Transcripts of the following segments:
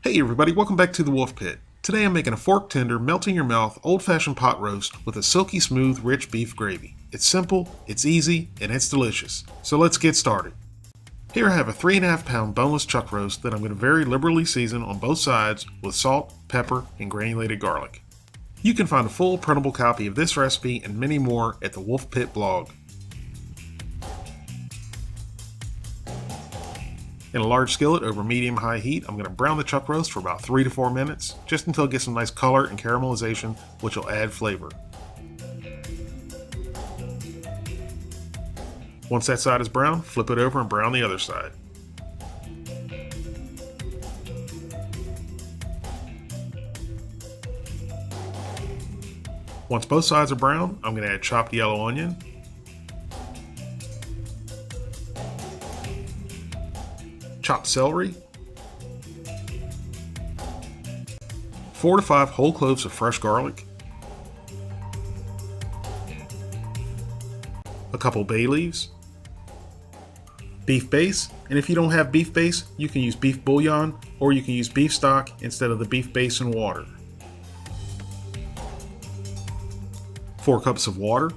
Hey everybody, welcome back to the Wolf Pit. Today I'm making a fork tender, melt in your mouth, old-fashioned pot roast with a silky smooth, rich beef gravy. It's simple, it's easy, and it's delicious. So let's get started. Here I have a 3.5 pound boneless chuck roast that I'm going to very liberally season on both sides with salt, pepper, and granulated garlic. You can find a full printable copy of this recipe and many more at the Wolf Pit blog. In a large skillet over medium-high heat, I'm going to brown the chuck roast for about 3 to 4 minutes, just until it gets some nice color and caramelization, which will add flavor. Once that side is brown, flip it over and brown the other side. Once both sides are brown, I'm going to add chopped yellow onion, chopped celery, 4 to 5 whole cloves of fresh garlic, a couple bay leaves, beef base, and if you don't have beef base, you can use beef bouillon or you can use beef stock instead of the beef base and water, 4 cups of water,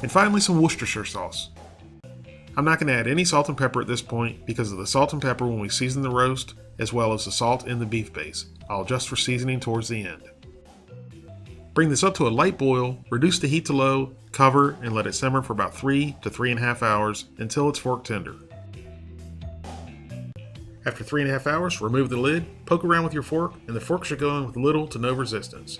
and finally some Worcestershire sauce. I'm not going to add any salt and pepper at this point because of the salt and pepper when we season the roast, as well as the salt in the beef base. I'll adjust for seasoning towards the end. Bring this up to a light boil, reduce the heat to low, cover, and let it simmer for about 3 to 3.5 hours until it's fork tender. After 3.5 hours, remove the lid, poke around with your fork, and the fork should go in with little to no resistance.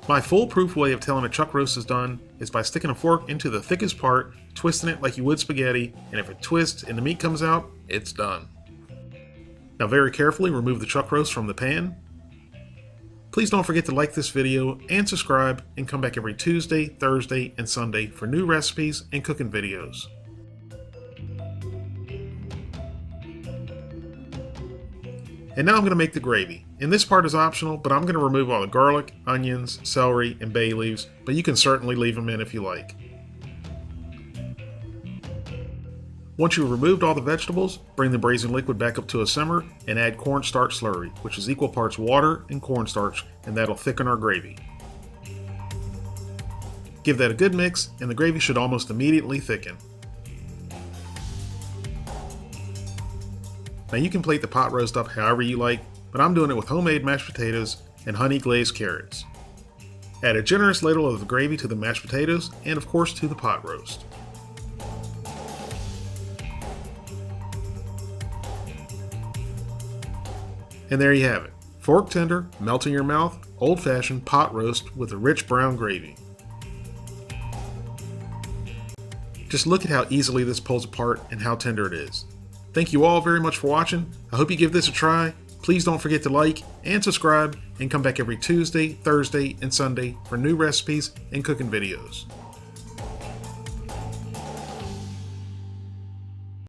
My foolproof way of telling a chuck roast is done is by sticking a fork into the thickest part, twisting it like you would spaghetti, and if it twists and the meat comes out, it's done. Now very carefully remove the chuck roast from the pan. Please don't forget to like this video and subscribe, and come back every Tuesday, Thursday, and Sunday for new recipes and cooking videos. And now I'm going to make the gravy. And this part is optional, but I'm going to remove all the garlic, onions, celery, and bay leaves, but you can certainly leave them in if you like. Once you've removed all the vegetables, bring the braising liquid back up to a simmer and add cornstarch slurry, which is equal parts water and cornstarch, and that'll thicken our gravy. Give that a good mix, and the gravy should almost immediately thicken. Now you can plate the pot roast up however you like, but I'm doing it with homemade mashed potatoes and honey glazed carrots. Add a generous ladle of the gravy to the mashed potatoes and of course to the pot roast. And there you have it. Fork tender, melt in your mouth, old-fashioned pot roast with a rich brown gravy. Just look at how easily this pulls apart and how tender it is. Thank you all very much for watching. I hope you give this a try. Please don't forget to like and subscribe, and come back every Tuesday, Thursday, and Sunday for new recipes and cooking videos.